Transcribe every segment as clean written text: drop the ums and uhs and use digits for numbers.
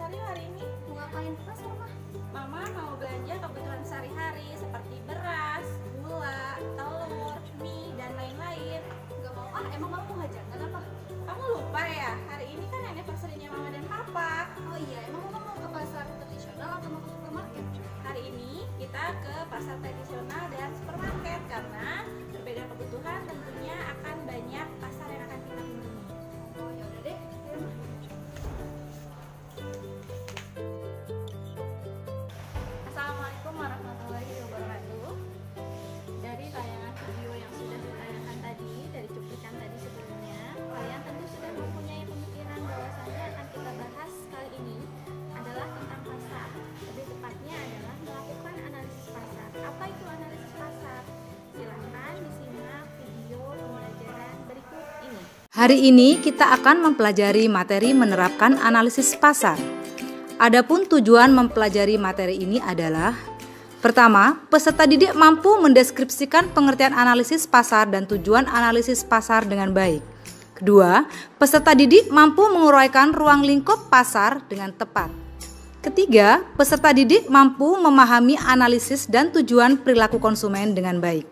Sari hari ini? Mau ngapain Mas, Mama? Mama mau belanja kebutuhan sehari-hari seperti beras, gula, telur, mie, dan lain-lain. Gak mau emang Mama mau ngajakin apa? Kamu lupa ya, hari ini kan anniversary-nya Mama dan Papa. Oh iya, emang Mama mau ke pasar tradisional atau mau ke supermarket? Hari ini kita ke pasar tradisional dan supermarket karena berbeda kebutuhan tentunya akan banyak pasar yang akan kita kunjungi. Oh ya udah deh. Assalamualaikum warahmatullahi wabarakatuh. Dari tayangan video yang sudah ditayangkan tadi, dari cuplikan tadi sebelumnya, kalian tentu sudah mempunyai pemikiran bahwasannya akan kita bahas kali ini adalah tentang pasar. Lebih tepatnya adalah melakukan analisis pasar. Apa itu analisis pasar? Silahkan disimak video pembelajaran berikut ini. Hari ini kita akan mempelajari materi menerapkan analisis pasar. Adapun tujuan mempelajari materi ini adalah: pertama, peserta didik mampu mendeskripsikan pengertian analisis pasar dan tujuan analisis pasar dengan baik. Kedua, peserta didik mampu menguraikan ruang lingkup pasar dengan tepat. Ketiga, peserta didik mampu memahami analisis dan tujuan perilaku konsumen dengan baik.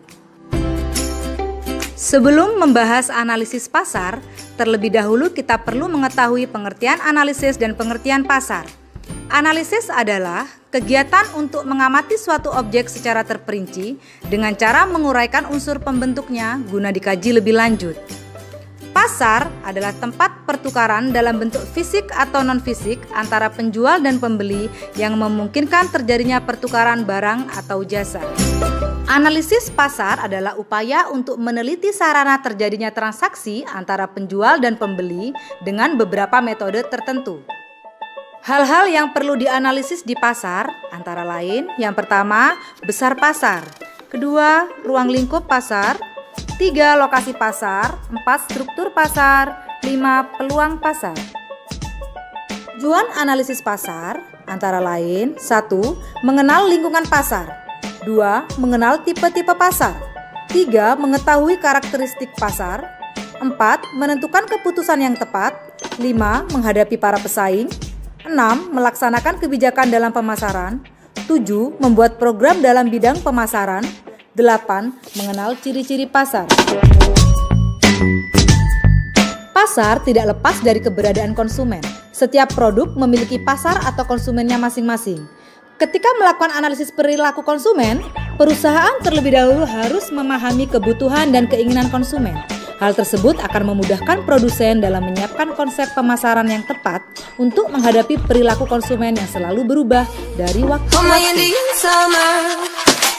Sebelum membahas analisis pasar, terlebih dahulu kita perlu mengetahui pengertian analisis dan pengertian pasar. Analisis adalah kegiatan untuk mengamati suatu objek secara terperinci dengan cara menguraikan unsur pembentuknya guna dikaji lebih lanjut. Pasar adalah tempat pertukaran dalam bentuk fisik atau non-fisik antara penjual dan pembeli yang memungkinkan terjadinya pertukaran barang atau jasa. Analisis pasar adalah upaya untuk meneliti sarana terjadinya transaksi antara penjual dan pembeli dengan beberapa metode tertentu. Hal-hal yang perlu dianalisis di pasar antara lain: yang pertama, besar pasar; kedua, ruang lingkup pasar; 3, lokasi pasar; 4, struktur pasar; 5, peluang pasar. Tujuan analisis pasar antara lain: 1, mengenal lingkungan pasar; 2, mengenal tipe-tipe pasar; 3, mengetahui karakteristik pasar; 4, menentukan keputusan yang tepat; 5, menghadapi para pesaing; 6, melaksanakan kebijakan dalam pemasaran; 7, membuat program dalam bidang pemasaran; 8, mengenal ciri-ciri pasar. Pasar tidak lepas dari keberadaan konsumen. Setiap produk memiliki pasar atau konsumennya masing-masing. Ketika melakukan analisis perilaku konsumen, perusahaan terlebih dahulu harus memahami kebutuhan dan keinginan konsumen. Hal tersebut akan memudahkan produsen dalam menyiapkan konsep pemasaran yang tepat untuk menghadapi perilaku konsumen yang selalu berubah dari waktu ke waktu.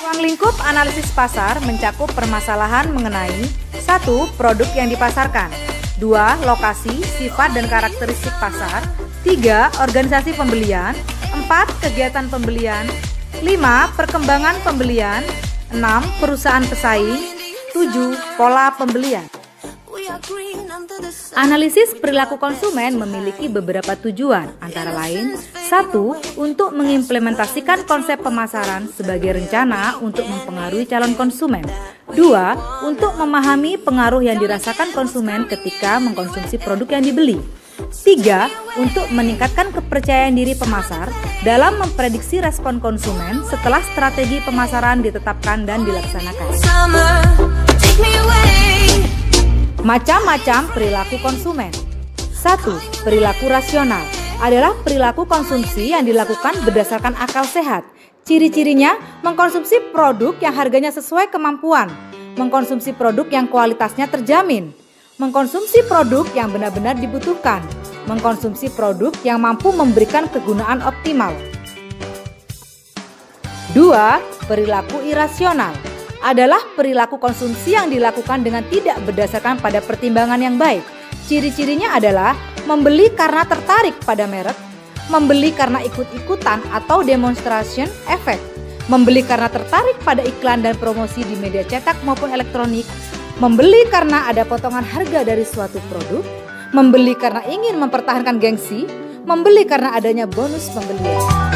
Ruang lingkup analisis pasar mencakup permasalahan mengenai: 1, produk yang dipasarkan; 2, lokasi, sifat dan karakteristik pasar; 3, organisasi pembelian; 4, kegiatan pembelian; 5, perkembangan pembelian; 6, perusahaan pesaing; 7, pola pembelian. Analisis perilaku konsumen memiliki beberapa tujuan, antara lain: 1, untuk mengimplementasikan konsep pemasaran sebagai rencana untuk mempengaruhi calon konsumen; 2, untuk memahami pengaruh yang dirasakan konsumen ketika mengkonsumsi produk yang dibeli; 3, untuk meningkatkan kepercayaan diri pemasar dalam memprediksi respon konsumen setelah strategi pemasaran ditetapkan dan dilaksanakan. Macam-macam perilaku konsumen. 1, perilaku rasional adalah perilaku konsumsi yang dilakukan berdasarkan akal sehat. Ciri-cirinya: mengkonsumsi produk yang harganya sesuai kemampuan, mengkonsumsi produk yang kualitasnya terjamin, mengkonsumsi produk yang benar-benar dibutuhkan, mengkonsumsi produk yang mampu memberikan kegunaan optimal. 2, perilaku irasional adalah perilaku konsumsi yang dilakukan dengan tidak berdasarkan pada pertimbangan yang baik. Ciri-cirinya adalah membeli karena tertarik pada merek, membeli karena ikut-ikutan atau demonstration effect, membeli karena tertarik pada iklan dan promosi di media cetak maupun elektronik, membeli karena ada potongan harga dari suatu produk, membeli karena ingin mempertahankan gengsi, membeli karena adanya bonus pembelian.